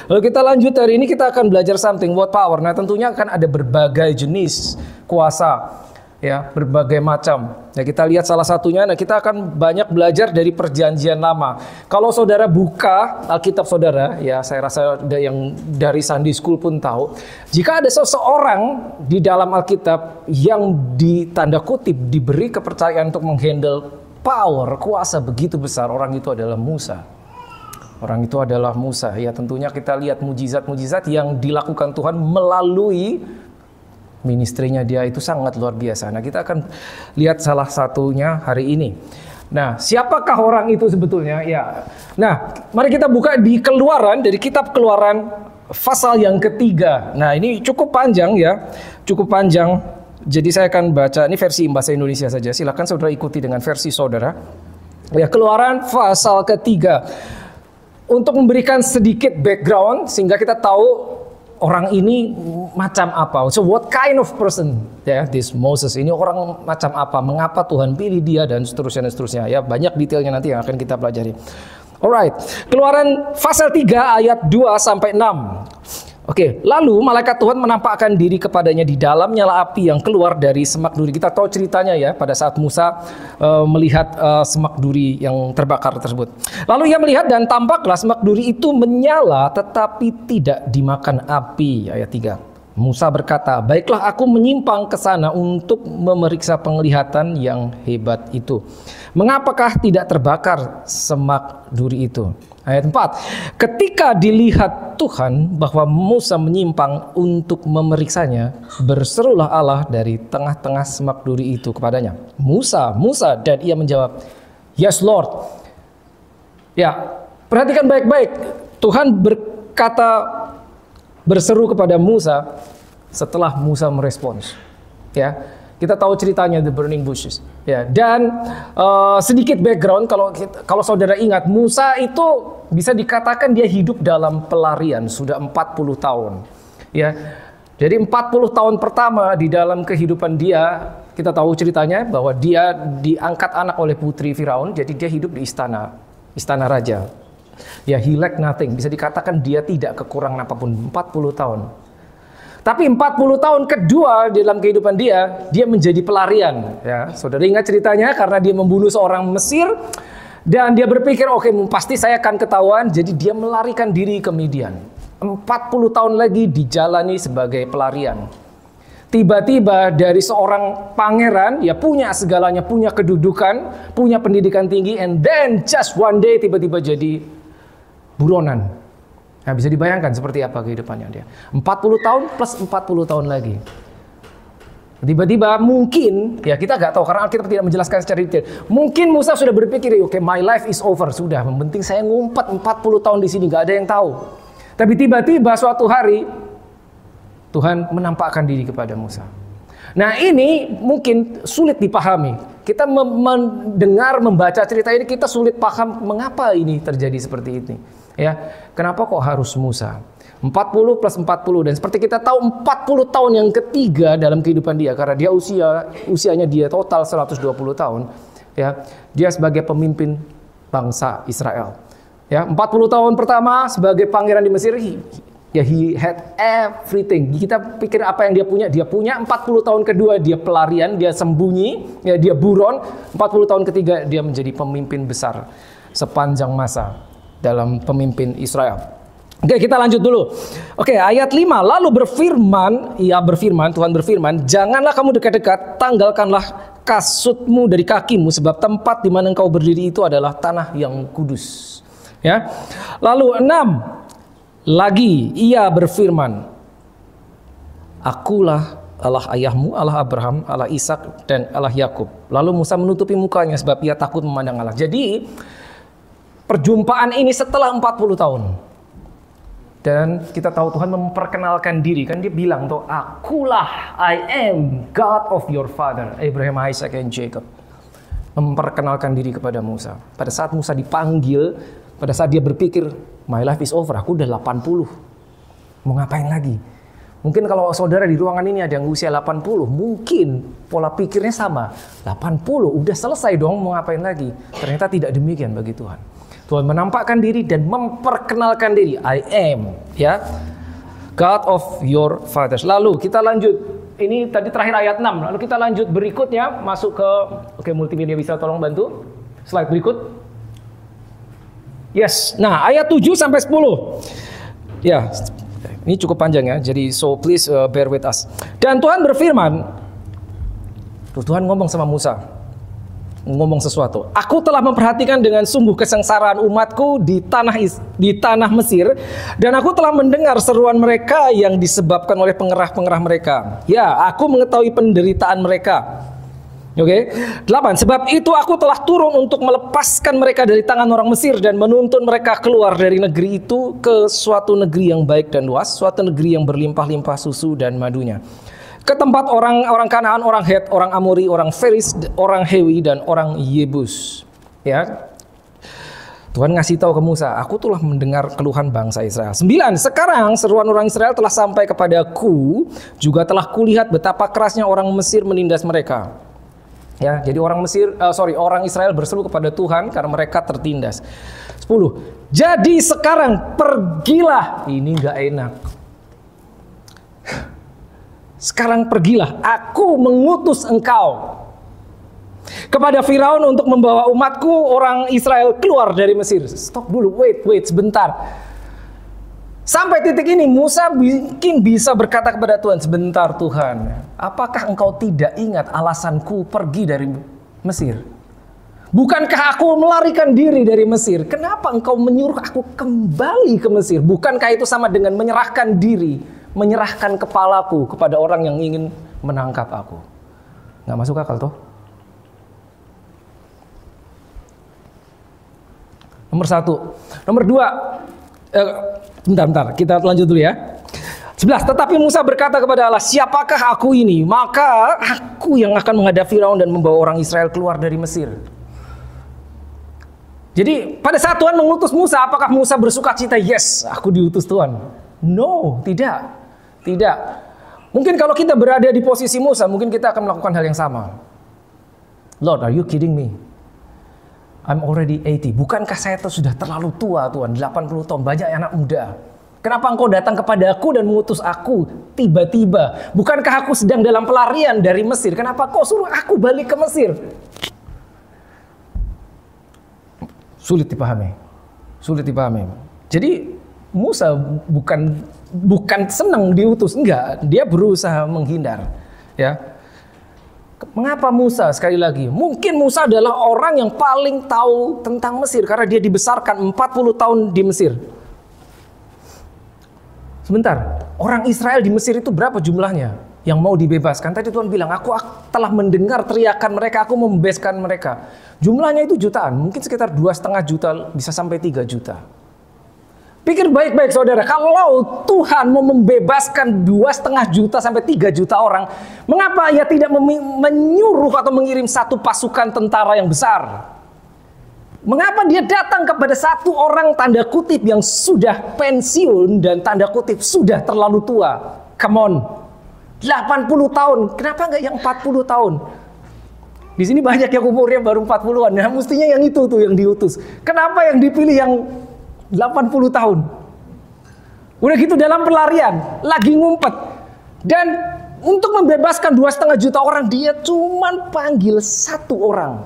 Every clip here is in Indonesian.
Lalu kita lanjut, hari ini kita akan belajar something what power. Nah, tentunya akan ada berbagai jenis kuasa, ya, berbagai macam. Ya, kita lihat salah satunya. Nah, kita akan banyak belajar dari Perjanjian Lama. Kalau saudara buka Alkitab saudara, ya, saya rasa ada yang dari Sunday School pun tahu, jika ada seseorang di dalam Alkitab yang ditanda kutip diberi kepercayaan untuk menghandle power, kuasa begitu besar, orang itu adalah Musa. Orang itu adalah Musa. Ya, tentunya kita lihat mujizat-mujizat yang dilakukan Tuhan melalui ministrinya dia itu sangat luar biasa. Nah, kita akan lihat salah satunya hari ini. Nah, siapakah orang itu sebetulnya? Ya. Nah, mari kita buka di Keluaran, dari kitab Keluaran pasal yang ketiga. Nah, ini cukup panjang ya. Cukup panjang. Jadi saya akan baca, ini versi bahasa Indonesia saja. Silakan saudara ikuti dengan versi saudara. Ya, Keluaran pasal ketiga. Untuk memberikan sedikit background sehingga kita tahu orang ini macam apa. So what kind of person ya, this Moses ini orang macam apa? Mengapa Tuhan pilih dia dan seterusnya. Ya, banyak detailnya nanti yang akan kita pelajari. Alright. Keluaran pasal 3 ayat 2 sampai 6. Oke, lalu malaikat Tuhan menampakkan diri kepadanya di dalam nyala api yang keluar dari semak duri. Kita tahu ceritanya ya, pada saat Musa melihat semak duri yang terbakar tersebut. Lalu ia melihat dan tampaklah semak duri itu menyala tetapi tidak dimakan api. Ayat 3. Musa berkata, baiklah aku menyimpang ke sana untuk memeriksa penglihatan yang hebat itu. Mengapakah tidak terbakar semak duri itu? Ayat 4. Ketika dilihat Tuhan bahwa Musa menyimpang untuk memeriksanya, berserulah Allah dari tengah-tengah semak duri itu kepadanya, Musa, Musa, dan ia menjawab, Yes Lord. Ya, perhatikan baik-baik. Tuhan berseru kepada Musa setelah Musa merespons. Ya, kita tahu ceritanya the burning bushes. Ya, dan sedikit background kalau saudara ingat, Musa itu bisa dikatakan dia hidup dalam pelarian sudah 40 tahun. Ya. Jadi 40 tahun pertama di dalam kehidupan dia, kita tahu ceritanya bahwa dia diangkat anak oleh putri Firaun, jadi dia hidup di istana raja. Ya, he lack nothing. Bisa dikatakan dia tidak kekurangan apapun 40 tahun. Tapi 40 tahun kedua dalam kehidupan dia menjadi pelarian. Ya, saudara ingat ceritanya karena dia membunuh seorang Mesir dan dia berpikir, oke, pasti saya akan ketahuan. Jadi dia melarikan diri ke Midian. 40 tahun lagi dijalani sebagai pelarian. Tiba-tiba dari seorang pangeran, ya punya segalanya, punya kedudukan, punya pendidikan tinggi, and then just one day tiba-tiba jadi buronan. Nah, bisa dibayangkan seperti apa kehidupannya dia. 40 tahun plus 40 tahun lagi. Tiba-tiba mungkin, ya kita nggak tahu karena Alkitab tidak menjelaskan secara detail. Mungkin Musa sudah berpikir, oke, my life is over, sudah. Yang penting saya ngumpet 40 tahun di sini, nggak ada yang tahu. Tapi tiba-tiba suatu hari Tuhan menampakkan diri kepada Musa. Nah, ini mungkin sulit dipahami. Kita mendengar, membaca cerita ini, kita sulit paham mengapa ini terjadi seperti ini. Ya, kenapa kok harus Musa? 40 plus 40, dan seperti kita tahu 40 tahun yang ketiga dalam kehidupan dia, karena dia usianya dia total 120 tahun. Ya, dia sebagai pemimpin bangsa Israel. Ya, 40 tahun pertama sebagai pangeran di Mesir, he had everything. Kita pikir apa yang dia punya. 40 tahun kedua dia pelarian, dia sembunyi, ya, dia buron. 40 tahun ketiga dia menjadi pemimpin besar sepanjang masa dalam pemimpin Israel. Oke, kita lanjut dulu. Oke, ayat 5. Lalu Tuhan berfirman, janganlah kamu dekat-dekat, tanggalkanlah kasutmu dari kakimu, sebab tempat di mana engkau berdiri itu adalah tanah yang kudus. Ya. Lalu 6. Lagi ia berfirman, akulah Allah ayahmu, Allah Abraham, Allah Ishak, dan Allah Yakub. Lalu Musa menutupi mukanya sebab ia takut memandang Allah. Jadi perjumpaan ini setelah 40 tahun. Dan kita tahu Tuhan memperkenalkan diri. Kan dia bilang tuh, akulah, I am God of your father, Abraham, Isaac, and Jacob. Memperkenalkan diri kepada Musa. Pada saat Musa dipanggil, pada saat dia berpikir, my life is over, aku udah 80. Mau ngapain lagi? Mungkin kalau saudara di ruangan ini ada yang usia 80, mungkin pola pikirnya sama. 80, udah selesai dong, mau ngapain lagi? Ternyata tidak demikian bagi Tuhan. Tuhan menampakkan diri dan memperkenalkan diri. I am, ya, God of your fathers. Lalu kita lanjut. Ini tadi terakhir ayat 6. Lalu kita lanjut berikutnya masuk ke, oke, multimedia bisa tolong bantu. Slide berikut. Yes. Nah, ayat 7 sampai 10. Ya, ini cukup panjang ya. Jadi so please bear with us. Dan Tuhan berfirman, Tuhan ngomong sama Musa. Ngomong sesuatu. Aku telah memperhatikan dengan sungguh kesengsaraan umatku di tanah Mesir, dan aku telah mendengar seruan mereka yang disebabkan oleh pengerah-pengerah mereka. Ya, aku mengetahui penderitaan mereka. Oke. 8. Sebab itu aku telah turun untuk melepaskan mereka dari tangan orang Mesir dan menuntun mereka keluar dari negeri itu ke suatu negeri yang baik dan luas, suatu negeri yang berlimpah-limpah susu dan madunya. Ke tempat orang Kanaan, orang Het, orang Amori, orang Feris, orang Hewi, dan orang Yebus. Ya, Tuhan ngasih tahu ke Musa, aku telah mendengar keluhan bangsa Israel. 9. Sekarang seruan orang Israel telah sampai kepadaku, juga telah kulihat betapa kerasnya orang Mesir menindas mereka. Ya, jadi orang Israel berseru kepada Tuhan karena mereka tertindas. 10. Jadi sekarang pergilah, ini nggak enak. Sekarang pergilah, aku mengutus engkau kepada Firaun untuk membawa umatku orang Israel keluar dari Mesir. Stop dulu, wait sebentar. Sampai titik ini Musa mungkin bisa berkata kepada Tuhan, sebentar Tuhan, apakah engkau tidak ingat alasanku pergi dari Mesir? Bukankah aku melarikan diri dari Mesir? Kenapa engkau menyuruh aku kembali ke Mesir? Bukankah itu sama dengan menyerahkan diri, menyerahkan kepalaku kepada orang yang ingin menangkap aku? Nggak masuk akal toh? Nomor 1. Nomor 2. Bentar, kita lanjut dulu ya. 11. Tetapi Musa berkata kepada Allah, siapakah aku ini? Maka aku yang akan menghadap Firaun dan membawa orang Israel keluar dari Mesir. Jadi pada saat Tuhan mengutus Musa, apakah Musa bersuka cita? Yes, aku diutus Tuhan. No, tidak. Tidak. Mungkin kalau kita berada di posisi Musa, mungkin kita akan melakukan hal yang sama. Lord, are you kidding me? I'm already 80. Bukankah saya sudah terlalu tua, Tuhan? 80 tahun, banyak anak muda. Kenapa engkau datang kepada aku dan mengutus aku tiba-tiba? Bukankah aku sedang dalam pelarian dari Mesir? Kenapa kau suruh aku balik ke Mesir? Sulit dipahami. Jadi Musa bukan senang diutus, enggak, dia berusaha menghindar, ya. Mengapa Musa? Sekali lagi, mungkin Musa adalah orang yang paling tahu tentang Mesir karena dia dibesarkan 40 tahun di Mesir. Sebentar, orang Israel di Mesir itu berapa jumlahnya yang mau dibebaskan? Tadi Tuhan bilang, aku telah mendengar teriakan mereka, aku membebaskan mereka. Jumlahnya itu jutaan, mungkin sekitar 2,5 juta, bisa sampai 3 juta. Pikir baik-baik saudara, kalau Tuhan mau membebaskan 2,5 juta sampai 3 juta orang, mengapa ia tidak menyuruh atau mengirim satu pasukan tentara yang besar? Mengapa dia datang kepada satu orang tanda kutip yang sudah pensiun dan tanda kutip sudah terlalu tua? Come on, 80 tahun, kenapa nggak yang 40 tahun? Di sini banyak yang umurnya baru 40-an, nah mestinya yang itu tuh yang diutus. Kenapa yang dipilih yang 80 tahun? Udah gitu dalam pelarian, lagi ngumpet. Dan untuk membebaskan 2,5 juta orang, dia cuman panggil satu orang.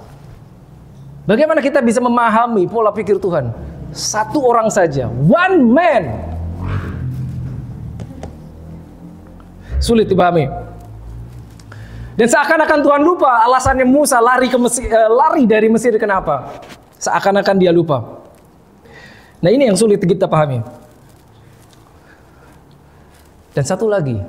Bagaimana kita bisa memahami pola pikir Tuhan? Satu orang saja, one man. Sulit dipahami. Dan seakan-akan Tuhan lupa alasannya Musa lari dari Mesir, kenapa? Seakan-akan dia lupa. Nah, ini yang sulit kita pahami. Dan satu lagi,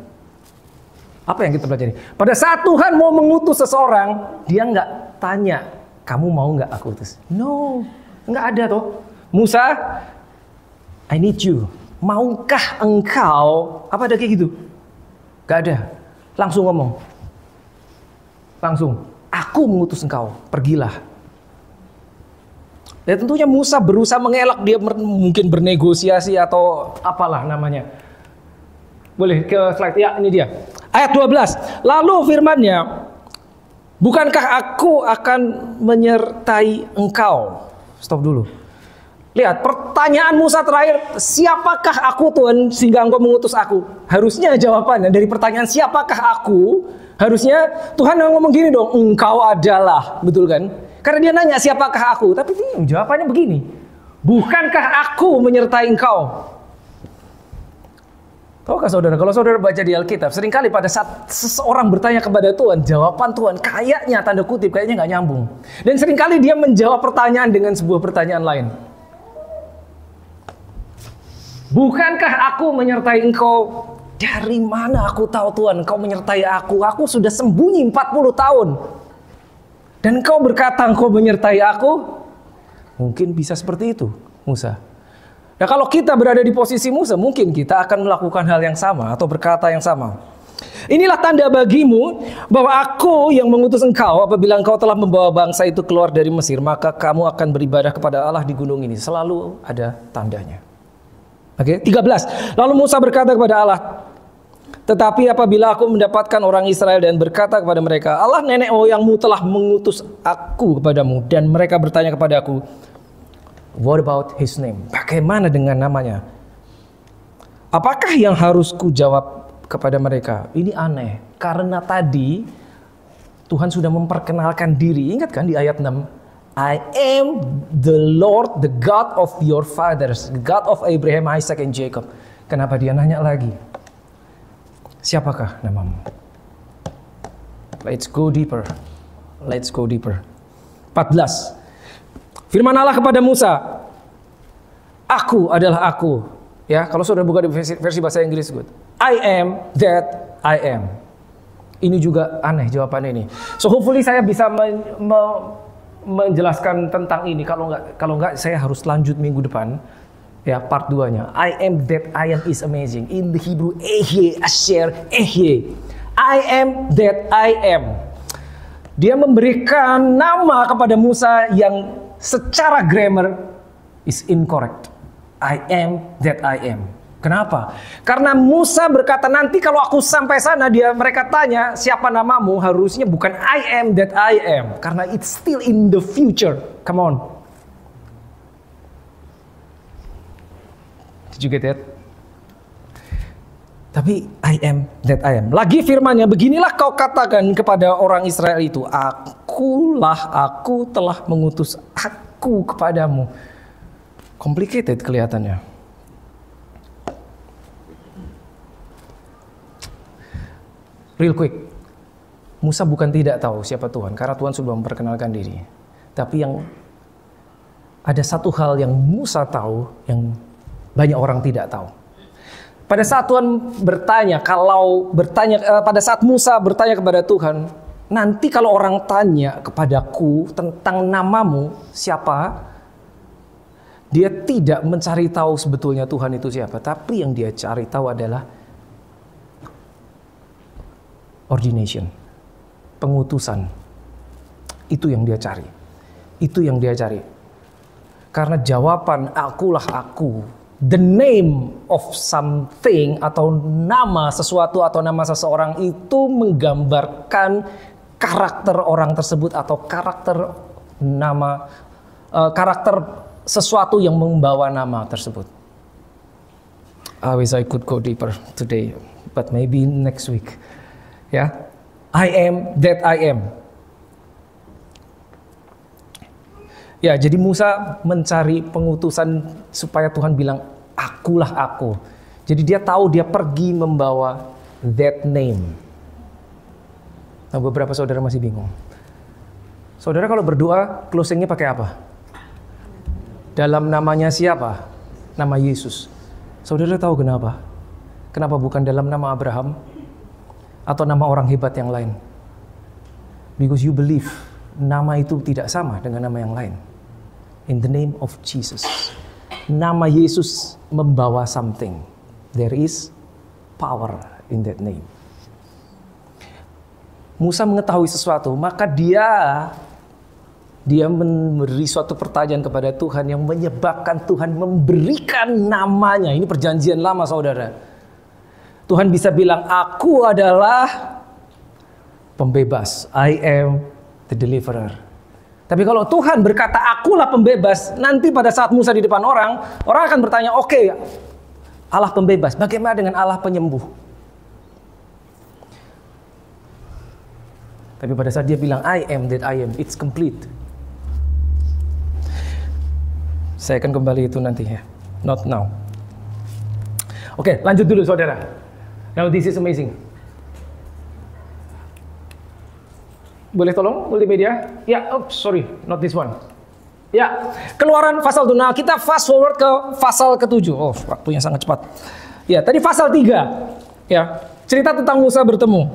apa yang kita pelajari? Pada saat Tuhan mau mengutus seseorang, dia nggak tanya, kamu mau nggak aku utus? No, nggak ada toh. Musa, I need you. Maukah engkau? Apa ada kayak gitu? Nggak ada. Langsung ngomong. Langsung, aku mengutus engkau, pergilah. Dan tentunya Musa berusaha mengelak, dia mungkin bernegosiasi atau apalah namanya. Boleh ke slide, ya ini dia. Ayat 12, lalu firman-Nya, bukankah aku akan menyertai engkau? Stop dulu. Lihat, pertanyaan Musa terakhir, siapakah aku Tuhan sehingga engkau mengutus aku? Harusnya jawabannya dari pertanyaan siapakah aku, harusnya Tuhan ngomong gini dong, engkau adalah, betul kan? Karena dia nanya siapakah aku, tapi jawabannya begini, bukankah aku menyertai engkau? Tahukah saudara, kalau saudara baca di Alkitab, seringkali pada saat seseorang bertanya kepada Tuhan, jawaban Tuhan kayaknya, tanda kutip, kayaknya nggak nyambung. Dan seringkali dia menjawab pertanyaan dengan sebuah pertanyaan lain. Bukankah aku menyertai engkau? Dari mana aku tahu Tuhan engkau menyertai aku? Aku sudah sembunyi 40 tahun. Dan engkau berkata engkau menyertai aku? Mungkin bisa seperti itu, Musa. Nah, kalau kita berada di posisi Musa, mungkin kita akan melakukan hal yang sama atau berkata yang sama. Inilah tanda bagimu bahwa aku yang mengutus engkau. Apabila engkau telah membawa bangsa itu keluar dari Mesir, maka kamu akan beribadah kepada Allah di gunung ini. Selalu ada tandanya. Oke, 13. Lalu Musa berkata kepada Allah, tetapi apabila aku mendapatkan orang Israel dan berkata kepada mereka, Allah nenek moyangmu telah mengutus aku kepadamu, dan mereka bertanya kepada aku, what about his name? Bagaimana dengan namanya? Apakah yang harus ku jawab kepada mereka? Ini aneh, karena tadi Tuhan sudah memperkenalkan diri. Ingat kan di ayat 6? I am the Lord, the God of your fathers, the God of Abraham, Isaac, and Jacob. Kenapa dia nanya lagi? Siapakah namamu? Let's go deeper. Let's go deeper. 14. Firman Allah kepada Musa, aku adalah aku. Ya, kalau saudara buka di versi bahasa Inggris, good. I am that I am. Ini juga aneh jawaban ini. So hopefully saya bisa menjelaskan tentang ini. Kalau nggak saya harus lanjut minggu depan. Ya, part 2-nya. I am that I am is amazing. In the Hebrew, Ehye, Asher, Ehye. I am that I am. Dia memberikan nama kepada Musa yang secara grammar is incorrect. I am that I am. Kenapa? Karena Musa berkata, nanti kalau aku sampai sana, mereka tanya siapa namamu, harusnya bukan I am that I am, karena it's still in the future. Come on. Did you get that? Tapi I am that I am. Lagi firmannya, beginilah kau katakan kepada orang Israel itu, aku telah mengutus aku kepadamu. Complicated kelihatannya. Real quick, Musa bukan tidak tahu siapa Tuhan, karena Tuhan sudah memperkenalkan diri. Tapi ada satu hal yang Musa tahu, yang banyak orang tidak tahu. Pada saat Tuhan pada saat Musa bertanya kepada Tuhan, nanti kalau orang tanya kepadaku tentang namamu, siapa? Dia tidak mencari tahu sebetulnya Tuhan itu siapa, tapi yang dia cari tahu adalah ordination, pengutusan. Itu yang dia cari. Itu yang dia cari. Karena jawaban akulah aku, the name of something atau nama sesuatu atau nama seseorang itu menggambarkan karakter orang tersebut atau karakter sesuatu yang membawa nama tersebut. I wish I could go deeper today, but maybe next week. Ya, I am that I am. Ya, jadi Musa mencari pengutusan supaya Tuhan bilang, akulah aku. Jadi dia tahu dia pergi membawa that name. Nah, beberapa saudara masih bingung. Saudara kalau berdoa, closingnya pakai apa? Dalam namanya siapa? Nama Yesus. Saudara tahu kenapa? Kenapa bukan dalam nama Abraham? Atau nama orang hebat yang lain? Because you believe nama itu tidak sama dengan nama yang lain. In the name of Jesus. Nama Yesus membawa something. There is power in that name. Musa mengetahui sesuatu, maka dia memberi suatu pertanyaan kepada Tuhan yang menyebabkan Tuhan memberikan namanya. Ini perjanjian lama, saudara. Tuhan bisa bilang, aku adalah pembebas. I am the deliverer. Tapi kalau Tuhan berkata, akulah pembebas, nanti pada saat Musa di depan orang akan bertanya, oke, Allah pembebas, bagaimana dengan Allah penyembuh? Tapi pada saat dia bilang, I am that I am, it's complete. Saya akan kembali itu nanti ya, not now. Oke, lanjut dulu saudara. Now this is amazing. Boleh tolong multimedia? Ya, oh sorry, not this one. Ya, Keluaran pasal 2. Nah, kita fast forward ke pasal ke-7. Oh, waktunya sangat cepat. Ya, tadi pasal 3. Ya, cerita tentang Musa bertemu.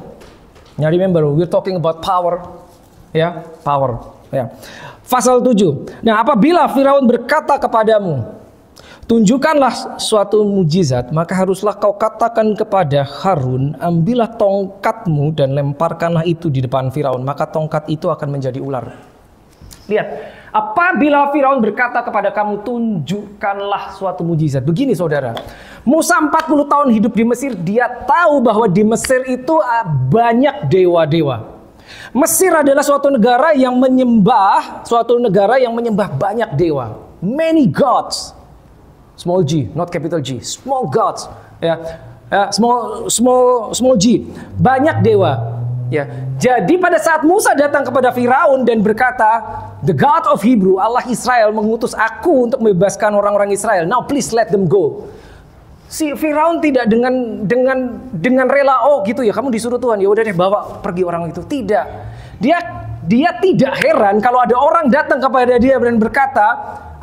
Ya, remember, we're talking about power. Ya, power. Ya. Pasal 7. Nah, apabila Firaun berkata kepadamu, tunjukkanlah suatu mujizat, maka haruslah kau katakan kepada Harun, ambillah tongkatmu dan lemparkanlah itu di depan Firaun, maka tongkat itu akan menjadi ular. Lihat, apabila Firaun berkata kepada kamu, tunjukkanlah suatu mujizat. Begini saudara, Musa 40 tahun hidup di Mesir, dia tahu bahwa di Mesir itu banyak dewa-dewa. Mesir adalah suatu negara yang menyembah banyak dewa. Many gods. Small g, not capital G. Small gods, ya, small g. Banyak dewa, ya. Jadi pada saat Musa datang kepada Firaun dan berkata, the God of Hebrew, Allah Israel mengutus aku untuk membebaskan orang-orang Israel. Now please let them go. Si Firaun tidak dengan rela, oh gitu ya, kamu disuruh Tuhan, ya udah deh bawa pergi orang itu. Tidak, dia tidak heran kalau ada orang datang kepada dia dan berkata,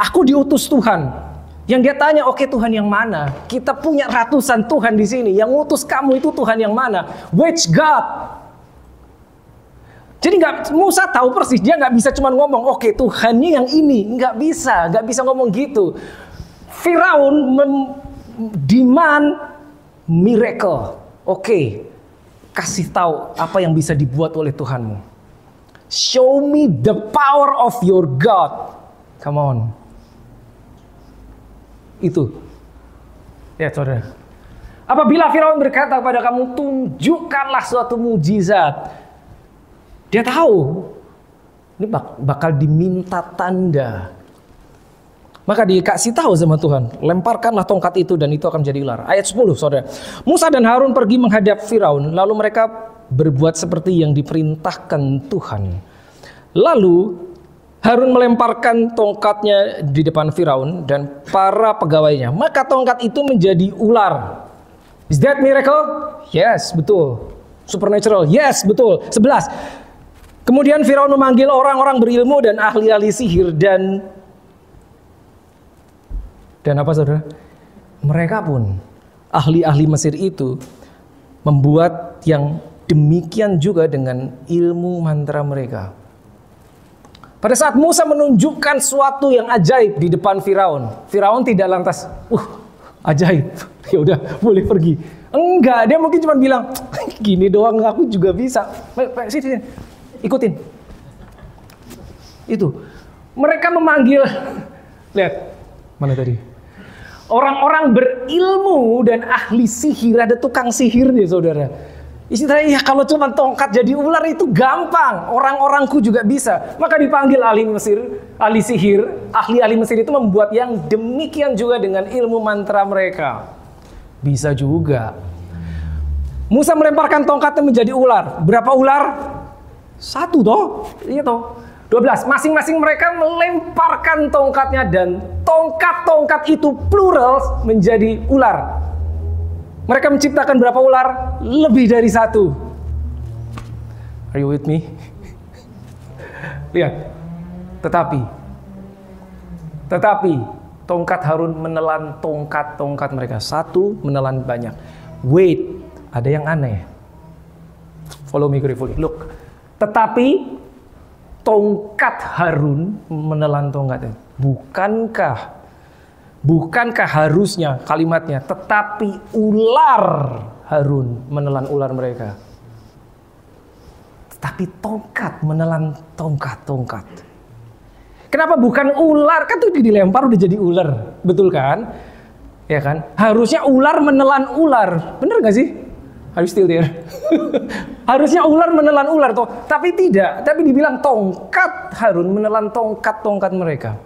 aku diutus Tuhan. Yang dia tanya, oke, Tuhan yang mana? Kita punya ratusan Tuhan di sini. Yang ngutus kamu itu Tuhan yang mana? Which God? Jadi Musa tahu persis. Dia nggak bisa cuma ngomong, oke, Tuhannya yang ini. Nggak bisa ngomong gitu. Firaun demand miracle. Oke, kasih tahu apa yang bisa dibuat oleh Tuhanmu. Show me the power of your God. Come on. Itu. Ya saudara. Apabila Firaun berkata kepada kamu, tunjukkanlah suatu mujizat. Dia tahu ini bakal diminta tanda. Maka dikasih tahu sama Tuhan, lemparkanlah tongkat itu dan itu akan menjadi ular. Ayat 10 saudara. Musa dan Harun pergi menghadap Firaun, lalu mereka berbuat seperti yang diperintahkan Tuhan. Lalu Harun melemparkan tongkatnya di depan Firaun dan para pegawainya. Maka tongkat itu menjadi ular. Is that miracle? Yes, betul. Supernatural? Yes, betul. 11. Kemudian Firaun memanggil orang-orang berilmu dan ahli-ahli sihir dan apa saudara? Mereka pun, ahli-ahli Mesir itu, membuat yang demikian juga dengan ilmu mantra mereka. Pada saat Musa menunjukkan sesuatu yang ajaib di depan Firaun, Firaun tidak lantas, ajaib, ya udah boleh pergi. Enggak, dia mungkin cuma bilang, gini doang aku juga bisa. Sini, ikutin. Itu. Mereka memanggil, lihat, mana tadi? Orang-orang berilmu dan ahli sihir, ada tukang sihir nih saudara. Istilahnya, ya kalau cuma tongkat jadi ular itu gampang, orang-orangku juga bisa. Maka dipanggil ahli sihir, ahli Mesir itu membuat yang demikian juga dengan ilmu mantra mereka. Bisa juga. Musa melemparkan tongkatnya menjadi ular. Berapa ular? 1 toh? Iya toh. 12. Masing-masing mereka melemparkan tongkatnya dan tongkat-tongkat itu plural menjadi ular. Mereka menciptakan berapa ular? Lebih dari 1. Are you with me? Lihat. Tetapi tongkat Harun menelan tongkat-tongkat mereka. 1 menelan banyak. Wait, ada yang aneh. Follow me carefully. Look. Tetapi tongkat Harun menelan tongkatnya. Bukankah harusnya kalimatnya, tetapi ular Harun menelan ular mereka. Tetapi tongkat menelan tongkat. Kenapa bukan ular? Kan itu dilempar udah jadi ular, betul kan? Ya kan? Harusnya ular menelan ular, bener nggak sih? Are you still there? Harusnya ular menelan ular toh, tapi tidak. Tapi dibilang tongkat Harun menelan tongkat-tongkat mereka.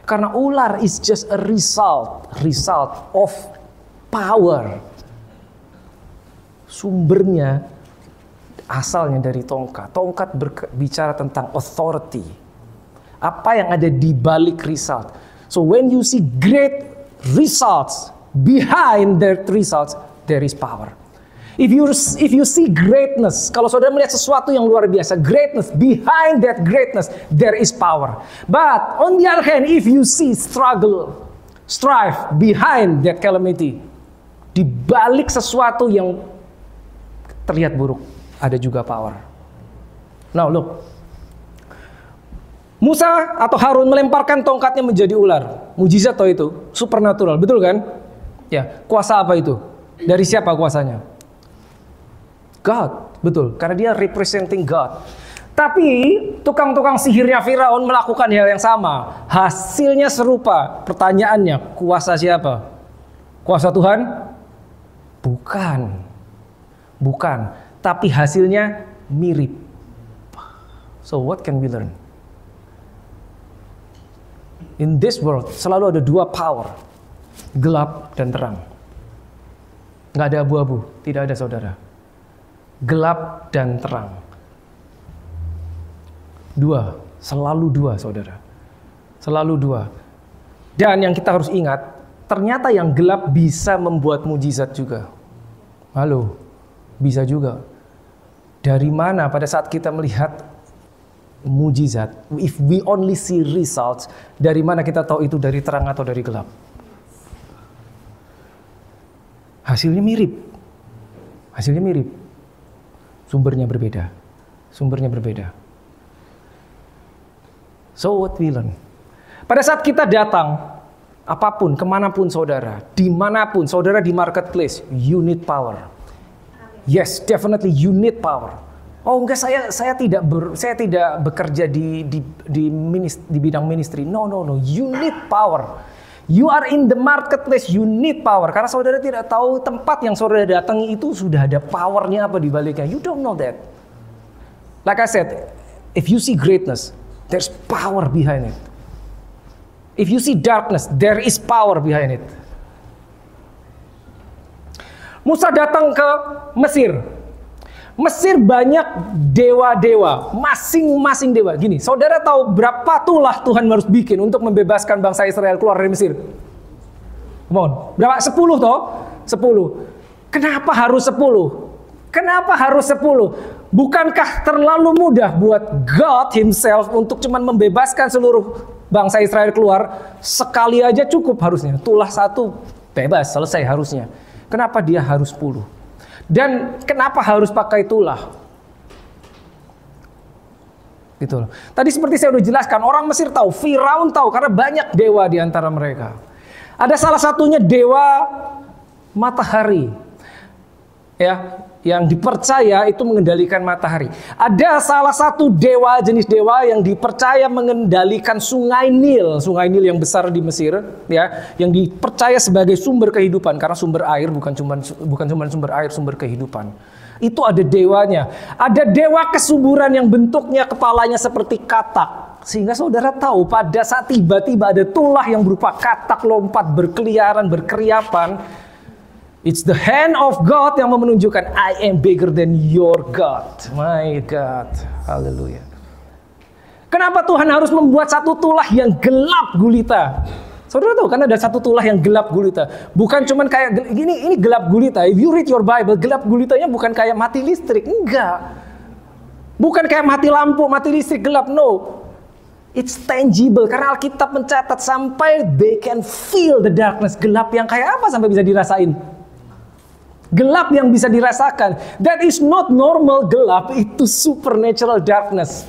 Karena ular is just a result of power. Sumbernya asalnya dari tongkat. Tongkat berbicara tentang authority. Apa yang ada di balik result. So when you see great results, behind that results there is power. If you see greatness, kalau saudara melihat sesuatu yang luar biasa, greatness, behind that greatness there is power. But on the other hand, if you see struggle, strife behind that calamity, di balik sesuatu yang terlihat buruk, ada juga power. Now look, Musa atau Harun melemparkan tongkatnya menjadi ular. Mujizat toh itu, supernatural, betul kan? Ya, kuasa apa itu? Dari siapa kuasanya? God, betul, karena dia representing God. Tapi tukang-tukang sihirnya Firaun melakukan hal yang sama. Hasilnya serupa. Pertanyaannya, kuasa siapa? Kuasa Tuhan? Bukan. Tapi hasilnya mirip. So what can we learn? In this world selalu ada dua power, gelap dan terang. Nggak ada abu-abu, tidak ada saudara. Gelap dan terang. Selalu dua saudara. Selalu dua. Dan yang kita harus ingat, ternyata yang gelap bisa membuat mujizat juga. Halo, bisa juga. Dari mana pada saat kita melihat mujizat, if we only see results, dari mana kita tahu itu dari terang atau dari gelap? Hasilnya mirip. Sumbernya berbeda. So what we learn? Pada saat kita datang, apapun, kemanapun saudara, dimanapun saudara di marketplace, you need power. Yes, definitely you need power. Oh enggak, saya tidak bekerja di bidang ministry. No. You need power. You are in the marketplace, you need power. Karena saudara tidak tahu tempat yang saudara datangi itu sudah ada powernya apa di baliknya. You don't know that. Like I said, if you see greatness, there's power behind it. If you see darkness, there is power behind it. Musa datang ke Mesir. Mesir banyak dewa-dewa, masing-masing dewa. Gini, saudara tahu berapa tulah Tuhan harus bikin untuk membebaskan bangsa Israel keluar dari Mesir? Mohon, berapa? 10 toh? 10. Kenapa harus 10? Bukankah terlalu mudah buat God himself untuk cuman membebaskan seluruh bangsa Israel keluar? Sekali aja cukup harusnya. Tulah 1 bebas, selesai harusnya. Kenapa dia harus 10? Dan kenapa harus pakai tulah? Gitu loh. Tadi seperti saya udah jelaskan, orang Mesir tahu, Firaun tahu, karena banyak dewa di antara mereka. Ada salah satunya dewa matahari. Ya, yang dipercaya itu mengendalikan matahari. Ada salah satu dewa, jenis dewa yang dipercaya mengendalikan sungai Nil yang besar di Mesir, ya, yang dipercaya sebagai sumber kehidupan, karena sumber air bukan cuma sumber air, sumber kehidupan. Itu ada dewanya. Ada dewa kesuburan yang bentuknya kepalanya seperti katak. Sehingga saudara tahu pada saat tiba-tiba ada tulah yang berupa katak lompat berkeliaran, berkeriapan, it's the hand of God yang menunjukkan I am bigger than your God. My God. Haleluya. Kenapa Tuhan harus membuat satu tulah yang gelap gulita? Saudara tahu kan ada satu tulah yang gelap gulita. Bukan cuman kayak ini gelap gulita. If you read your Bible, gelap gulitanya bukan kayak mati listrik. Enggak. Bukan kayak mati lampu, mati listrik gelap. No. It's tangible. Karena Alkitab mencatat sampai they can feel the darkness. Gelap yang kayak apa sampai bisa dirasain? Gelap yang bisa dirasakan. That is not normal gelap. Itu supernatural darkness.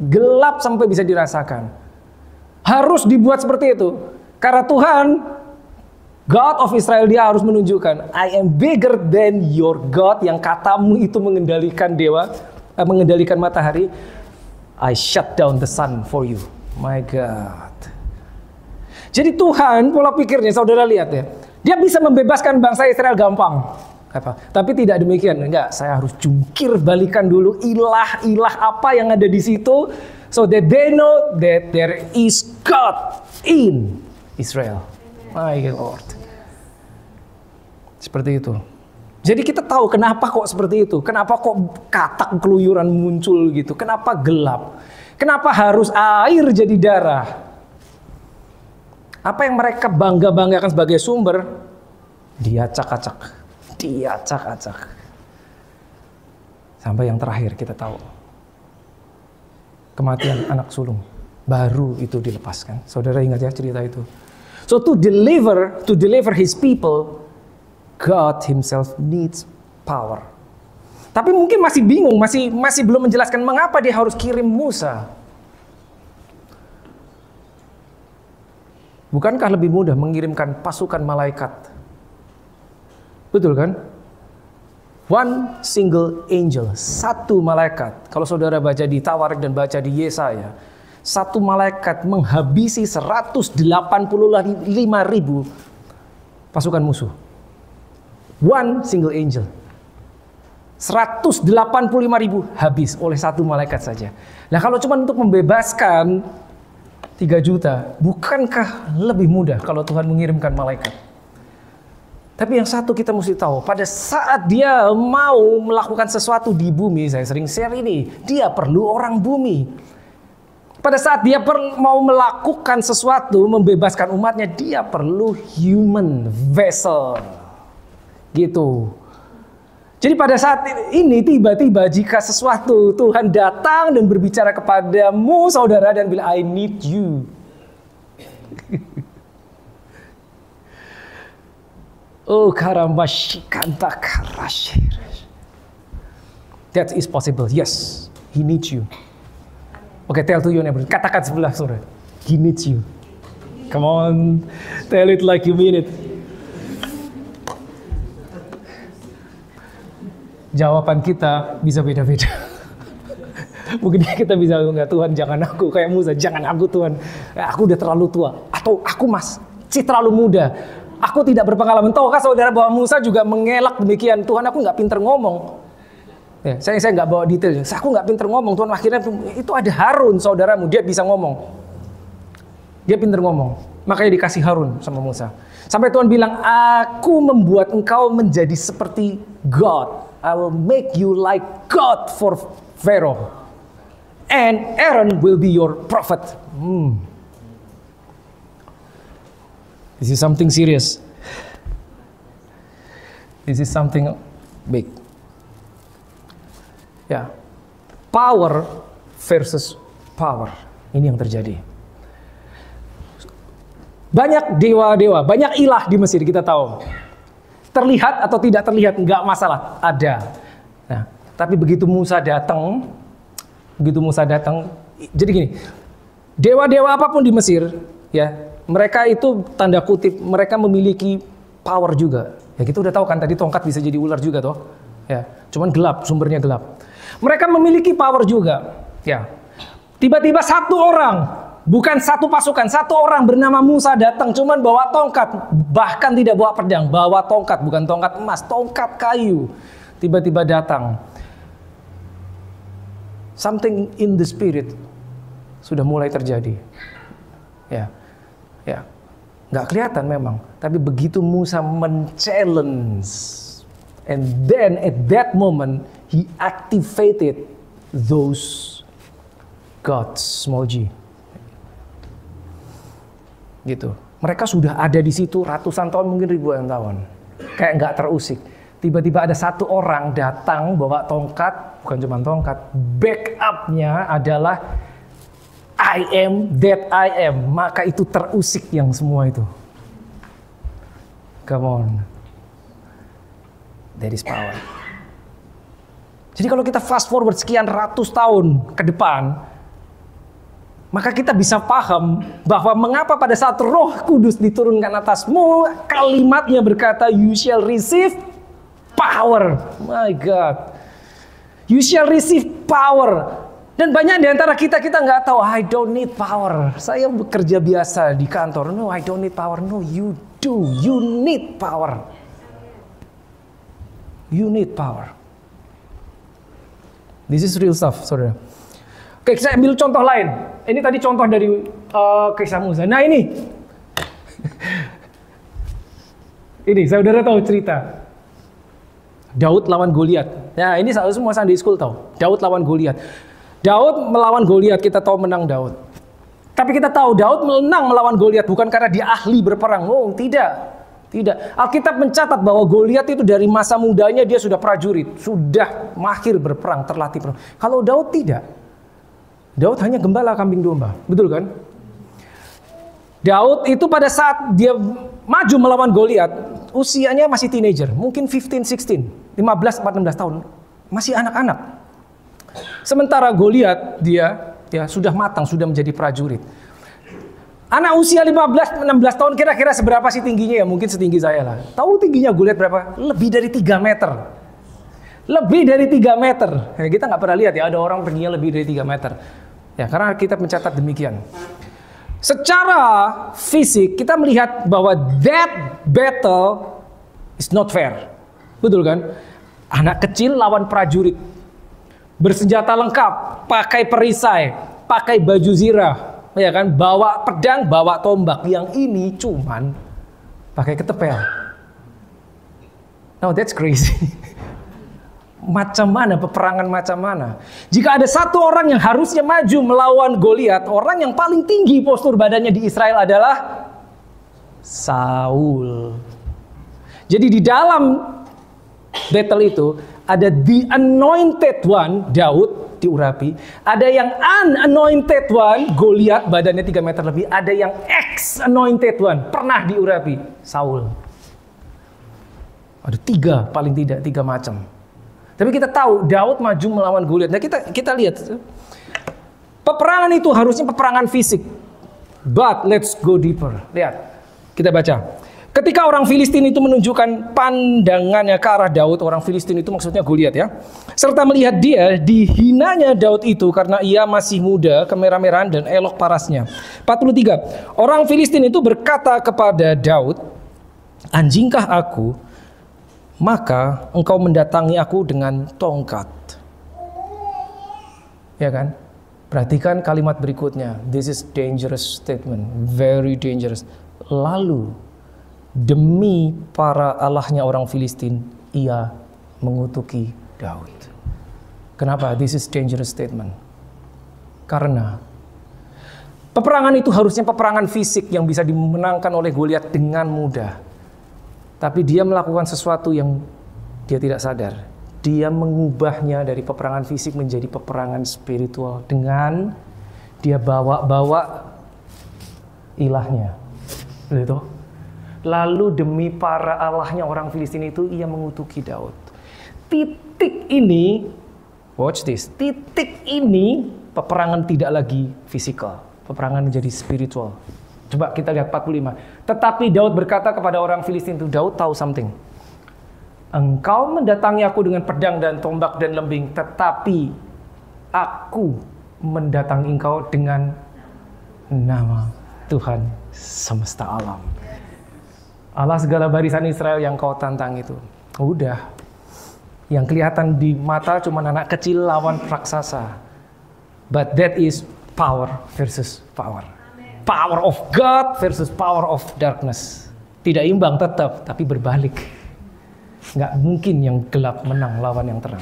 Gelap sampai bisa dirasakan. Harus dibuat seperti itu. Karena Tuhan, God of Israel, dia harus menunjukkan I am bigger than your God, yang katamu itu mengendalikan mengendalikan matahari. I shut down the sun for you. My God. Jadi Tuhan, pola pikirnya saudara lihat ya. Dia bisa membebaskan bangsa Israel gampang. Apa? Tapi tidak demikian. Enggak, saya harus jungkir balikan dulu ilah-ilah apa yang ada di situ, so that they know that there is God in Israel. My Lord. Seperti itu. Jadi kita tahu kenapa kok seperti itu. Kenapa kok katak keluyuran muncul gitu. Kenapa gelap. Kenapa harus air jadi darah. Apa yang mereka bangga-banggakan sebagai sumber, diacak-acak. Diacak-acak. Sampai yang terakhir kita tahu. Kematian anak sulung. Baru itu dilepaskan. Saudara ingat ya cerita itu. So to deliver his people, God himself needs power. Tapi mungkin masih bingung, masih belum menjelaskan mengapa dia harus kirim Musa. Bukankah lebih mudah mengirimkan pasukan malaikat? Betul kan? One single angel, satu malaikat. Kalau saudara baca di Tawarik dan baca di Yesaya, satu malaikat menghabisi 185.000 pasukan musuh. One single angel. 185.000 habis oleh satu malaikat saja. Nah kalau cuma untuk membebaskan 3 juta, bukankah lebih mudah kalau Tuhan mengirimkan malaikat? Tapi yang satu kita mesti tahu, pada saat dia mau melakukan sesuatu di bumi, saya sering share ini, dia perlu orang bumi. Pada saat dia mau melakukan sesuatu, membebaskan umatnya, dia perlu human vessel. Gitu. Jadi pada saat ini tiba-tiba jika sesuatu Tuhan datang dan berbicara kepadamu saudara dan bilang I need you. Oh karamashikanta karashir. That is possible. Yes, he needs you. Okay, tell to your neighbor. Katakan sebelah saudara. He needs you. Come on, tell it like you mean it. Jawaban kita bisa beda-beda. Mungkin kita bisa enggak, Tuhan jangan aku kayak Musa, jangan aku Tuhan, aku udah terlalu tua, atau aku masih terlalu muda, aku tidak berpengalaman. Tahukah saudara bahwa Musa juga mengelak demikian, Tuhan aku nggak pinter ngomong. Ya, saya nggak bawa detailnya, aku nggak pinter ngomong. Tuhan akhirnya itu ada Harun saudaramu, dia bisa ngomong, dia pinter ngomong, makanya dikasih Harun sama Musa. Sampai Tuhan bilang, aku membuat engkau menjadi seperti God. I will make you like God for Pharaoh. And Aaron will be your prophet. This is something serious. This is something big. Ya, power versus power. Ini yang terjadi. Banyak dewa-dewa, banyak ilah di Mesir kita tahu. Terlihat atau tidak terlihat nggak masalah, ada. Nah, tapi begitu Musa datang, jadi gini, dewa-dewa apapun di Mesir, ya, mereka itu tanda kutip mereka memiliki power juga. Ya kita udah tahu kan tadi tongkat bisa jadi ular juga toh, ya. Cuman gelap, sumbernya gelap. Mereka memiliki power juga, ya. Tiba-tiba satu orang. Bukan satu pasukan, satu orang bernama Musa datang cuman bawa tongkat, bahkan tidak bawa pedang, bawa tongkat, bukan tongkat emas, tongkat kayu. Tiba-tiba datang. Something in the spirit sudah mulai terjadi. Ya. Nggak kelihatan memang, tapi begitu Musa men-challenge, and then at that moment he activated those gods, small g. Gitu. Mereka sudah ada di situ ratusan tahun, mungkin ribuan tahun. Kayak nggak terusik. Tiba-tiba ada satu orang datang bawa tongkat, bukan cuma tongkat, backupnya adalah I am that I am. Maka itu terusik yang semua itu. Come on. That is power. Jadi kalau kita fast forward sekian ratus tahun ke depan, maka kita bisa paham bahwa mengapa pada saat Roh Kudus diturunkan atasmu, kalimatnya berkata, you shall receive power. My God. You shall receive power. Dan banyak di antara kita nggak tahu, I don't need power. Saya bekerja biasa di kantor. No, I don't need power. No, you Aduh, you need power. You need power. This is real stuff, saudara. Oke, saya ambil contoh lain. Ini tadi contoh dari kisah Musa. Nah ini. Ini, saudara tahu cerita. Daud lawan Goliat. Nah ini semua Sunday School tahu. Daud lawan Goliat. Daud melawan Goliat, kita tahu menang Daud. Tapi kita tahu Daud menang melawan Goliat bukan karena dia ahli berperang. Oh, tidak. Tidak. Alkitab mencatat bahwa Goliat itu dari masa mudanya dia sudah prajurit, sudah mahir berperang, terlatih perang. Kalau Daud tidak. Daud hanya gembala kambing domba. Betul kan? Daud itu pada saat dia maju melawan Goliat, usianya masih teenager, mungkin 15, 16, 15, 16 tahun. Masih anak-anak. Sementara Goliat dia sudah matang, sudah menjadi prajurit. Anak usia 15, 16 tahun kira-kira seberapa sih tingginya ya? Mungkin setinggi saya lah. Tahu tingginya Goliat berapa? Lebih dari 3 meter. Lebih dari 3 meter. Ya, kita nggak pernah lihat ya ada orang tingginya lebih dari 3 meter. Ya, karena kita mencatat demikian. Secara fisik kita melihat bahwa that battle is not fair. Betul kan? Anak kecil lawan prajurit. Bersenjata lengkap, pakai perisai, pakai baju zirah. Ya kan, bawa pedang, bawa tombak. Yang ini cuman pakai ketepel. Now that's crazy. Macam mana peperangan macam mana? Jika ada satu orang yang harusnya maju melawan Goliat, orang yang paling tinggi postur badannya di Israel adalah Saul. Jadi di dalam battle itu ada the anointed one, Daud, diurapi. Ada yang unanointed one, Goliat, badannya 3 meter lebih. Ada yang ex-anointed one, pernah diurapi, Saul. Ada 3, paling tidak 3 macam. Tapi kita tahu Daud maju melawan Goliat. Nah kita lihat. Peperangan itu harusnya peperangan fisik. But let's go deeper. Lihat, kita baca. Ketika orang Filistin itu menunjukkan pandangannya ke arah Daud, orang Filistin itu maksudnya Goliat ya, serta melihat dia, dihinanya Daud itu karena ia masih muda, kemerah-merahan dan elok parasnya. 43. Orang Filistin itu berkata kepada Daud, anjingkah aku, maka engkau mendatangi aku dengan tongkat. Ya kan? Perhatikan kalimat berikutnya. This is dangerous statement, very dangerous. Lalu demi para allahnya orang Filistin, ia mengutuki Daud. Kenapa? This is dangerous statement. Karena peperangan itu harusnya peperangan fisik yang bisa dimenangkan oleh Goliat dengan mudah. Tapi dia melakukan sesuatu yang dia tidak sadar. Dia mengubahnya dari peperangan fisik menjadi peperangan spiritual dengan dia bawa-bawa ilahnya. Begitu. Lalu demi para allahnya orang Filistin itu ia mengutuki Daud. Titik ini, watch this, titik ini peperangan tidak lagi fisikal, peperangan menjadi spiritual. Coba kita lihat 45. Tetapi Daud berkata kepada orang Filistin itu, Daud tahu something. Engkau mendatangi aku dengan pedang dan tombak dan lembing, tetapi aku mendatangi engkau dengan nama Tuhan semesta alam. Allah segala barisan Israel yang kau tantang itu. Udah. Yang kelihatan di mata cuma anak kecil lawan raksasa. But that is power versus power. Power of God versus power of darkness. Tidak imbang tetap, tapi berbalik. Nggak mungkin yang gelap menang lawan yang terang.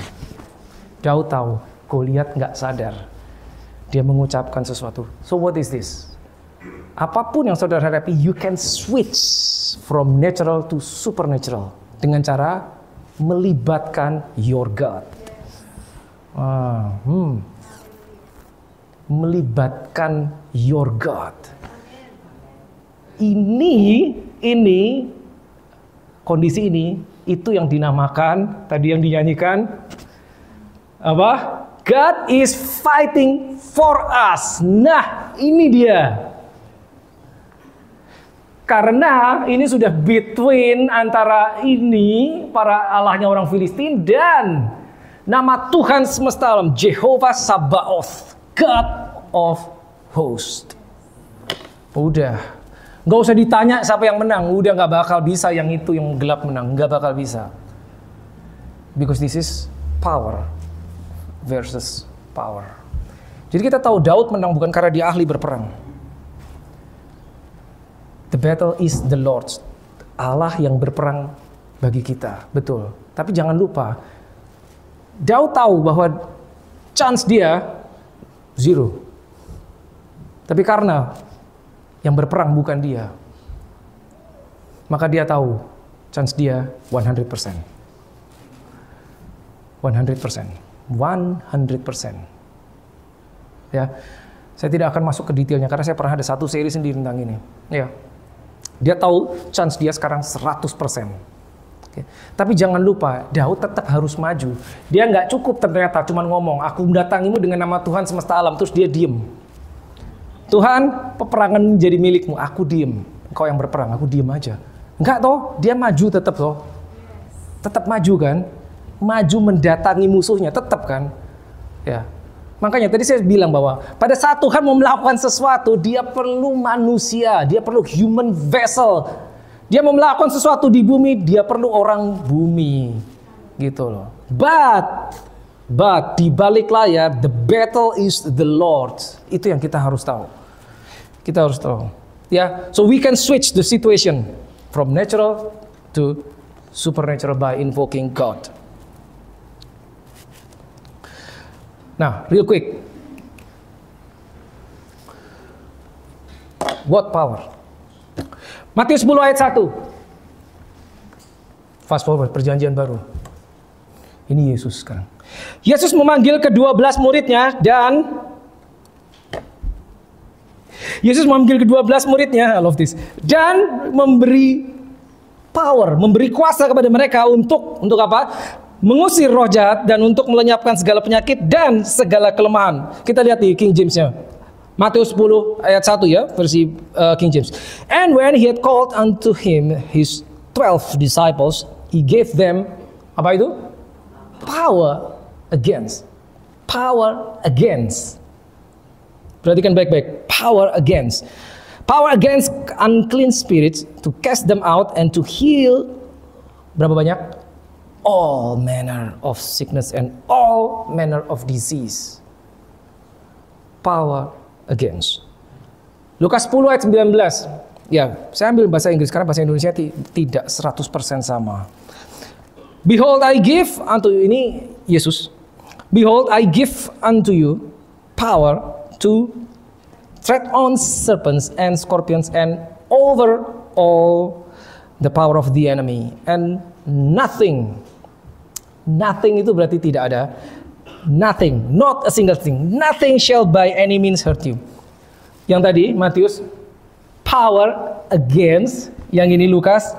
Daud tahu, Goliat nggak sadar. Dia mengucapkan sesuatu. So what is this? Apapun yang saudara hadapi, you can switch from natural to supernatural dengan cara melibatkan your God. Melibatkan your God. Ini kondisi ini itu yang dinamakan tadi yang dinyanyikan apa? God is fighting for us. Nah, ini dia. Karena ini sudah between antara ini para allahnya orang Filistin dan nama Tuhan semesta alam, Jehovah Sabaoth, God of Host. Udah, Nggak usah ditanya siapa yang menang, udah nggak bakal bisa yang itu yang gelap menang, nggak bakal bisa. Because this is power versus power. Jadi kita tahu Daud menang bukan karena dia ahli berperang. The battle is the Lord's. Allah yang berperang bagi kita, betul. Tapi jangan lupa, Daud tahu bahwa chance dia 0. Tapi karena yang berperang bukan dia, maka dia tahu chance dia 100%. 100%. Ya, saya tidak akan masuk ke detailnya karena saya pernah ada satu seri sendiri tentang ini. Ya, dia tahu chance dia sekarang 100%. Oke. Tapi jangan lupa, Daud tetap harus maju. Dia nggak cukup ternyata cuma ngomong, aku mendatangimu dengan nama Tuhan semesta alam, terus dia diem. Tuhan, peperangan menjadi milikmu, aku diem. Engkau yang berperang, aku diem aja. Enggak toh, dia maju tetap toh. Tetap maju kan? Maju mendatangi musuhnya, tetap kan? Ya. Makanya tadi saya bilang bahwa pada saat Tuhan mau melakukan sesuatu, dia perlu manusia, dia perlu human vessel. Dia mau melakukan sesuatu di bumi, dia perlu orang bumi. Gitu loh. But di balik layar, the battle is the Lord. Itu yang kita harus tahu. Kita harus tahu. Ya, so we can switch the situation from natural to supernatural by invoking God. Nah, real quick. What power? Matius 10 ayat 1. Fast forward, perjanjian baru. Ini Yesus sekarang. Yesus memanggil ke-12 muridnya dan I love this. Dan memberi power, memberi kuasa kepada mereka untuk apa? Mengusir roh jahat dan untuk melenyapkan segala penyakit dan segala kelemahan. Kita lihat di King James-nya. Matius 10 ayat 1 ya, versi King James. And when he had called unto him his 12 disciples, he gave them apa itu? Power against. Perhatikan baik-baik. Power against unclean spirits, to cast them out and to heal berapa banyak? All manner of sickness and all manner of disease. Power against. Lukas 10 ayat 19. Ya, saya ambil bahasa Inggris karena bahasa Indonesia tidak 100% sama. Behold, I give unto you, ini Yesus. Behold, I give unto you power to tread on serpents and scorpions and over all the power of the enemy. And nothing itu berarti tidak ada. Nothing, not a single thing. Nothing shall by any means hurt you. Yang tadi Matius, power against. Yang ini Lukas,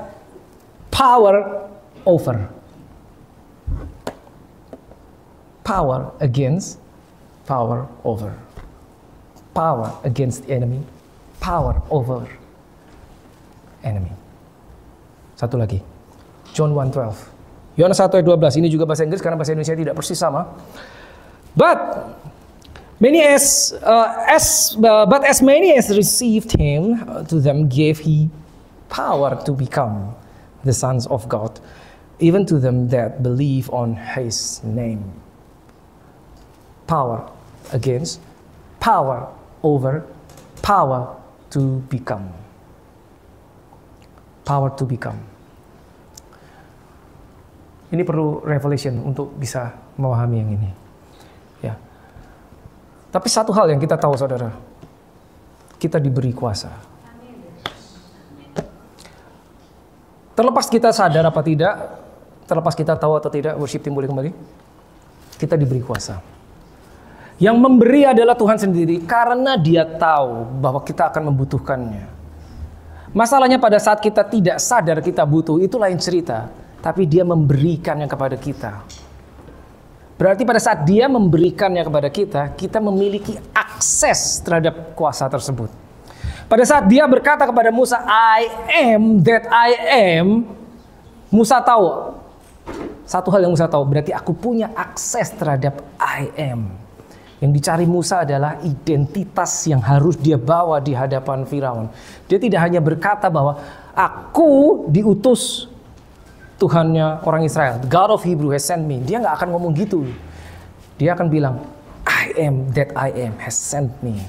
power over. Power against, power over. Power against the enemy, power over enemy. Satu lagi, John 1:12. Yohanes 1 ayat 12, ini juga bahasa Inggris karena bahasa Indonesia tidak persis sama. But as many as received him, to them gave he power to become the sons of God, even to them that believe on his name. Power against, power over, power to become. Power to become. Ini perlu revelation untuk bisa memahami yang ini. Ya. Tapi satu hal yang kita tahu, saudara, kita diberi kuasa. Terlepas kita sadar apa tidak, terlepas kita tahu atau tidak, worship team boleh kembali. Kita diberi kuasa. Yang memberi adalah Tuhan sendiri karena Dia tahu bahwa kita akan membutuhkannya. Masalahnya pada saat kita tidak sadar kita butuh, itu lain cerita. Tapi Dia memberikannya kepada kita. Berarti pada saat Dia memberikannya kepada kita, kita memiliki akses terhadap kuasa tersebut. Pada saat Dia berkata kepada Musa, I am that I am, Musa tahu. Satu hal yang Musa tahu, berarti aku punya akses terhadap I am. Yang dicari Musa adalah identitas yang harus dia bawa di hadapan Firaun. Dia tidak hanya berkata bahwa aku diutus Tuhannya orang Israel, the God of Hebrew has sent me. Dia nggak akan ngomong gitu. Dia akan bilang, I am that I am has sent me.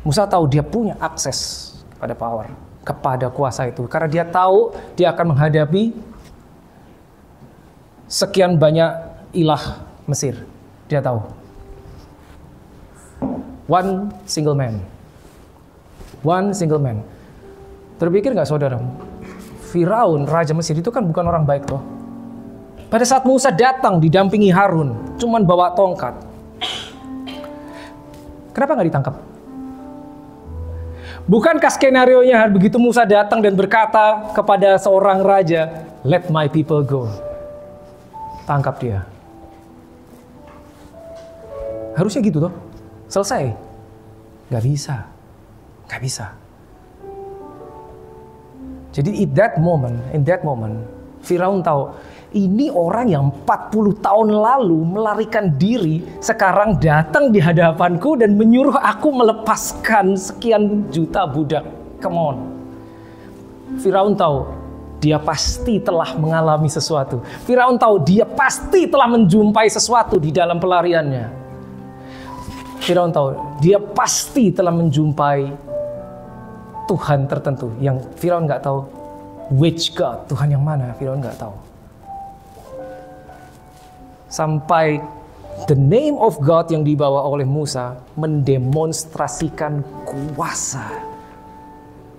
Musa tahu dia punya akses kepada power, kepada kuasa itu. Karena dia tahu dia akan menghadapi sekian banyak ilah Mesir. Dia tahu. One single man. One single man. Terpikir nggak saudara? Firaun, Raja Mesir itu kan bukan orang baik toh. Pada saat Musa datang didampingi Harun, cuman bawa tongkat. Kenapa nggak ditangkap? Bukankah skenario-nya begitu Musa datang dan berkata kepada seorang raja, let my people go. Tangkap dia. Harusnya gitu toh. Selesai. Gak bisa. Gak bisa. Jadi in that moment, Firaun tahu, ini orang yang 40 tahun lalu melarikan diri, sekarang datang di hadapanku dan menyuruh aku melepaskan sekian juta budak. Come on. Firaun tahu, dia pasti telah mengalami sesuatu. Firaun tahu, dia pasti telah menjumpai sesuatu di dalam pelariannya. Firaun tahu, dia pasti telah menjumpai Tuhan tertentu yang Firaun nggak tahu. Which God? Tuhan yang mana? Firaun nggak tahu. Sampai the name of God yang dibawa oleh Musa mendemonstrasikan kuasa.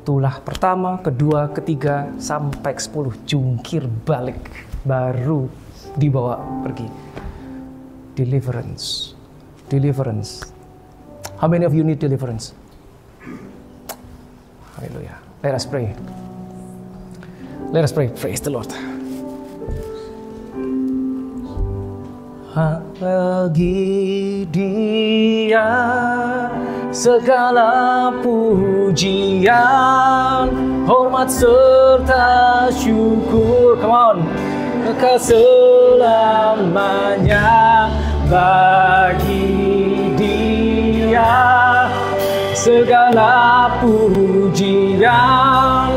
Itulah pertama, kedua, ketiga, sampai 10 jungkir balik baru dibawa pergi. Deliverance. Deliverance. How many of you need deliverance? Hallelujah. Let us pray. Let us pray. Praise the Lord. Bagi Dia segala pujian, hormat serta syukur. Come on. Kekal selamanya. Bagi Dia segala pujian,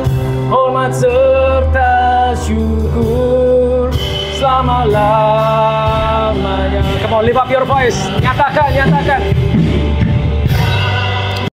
hormat serta syukur selama-lamanya. Come on, lift up your voice. Nyatakan, nyatakan.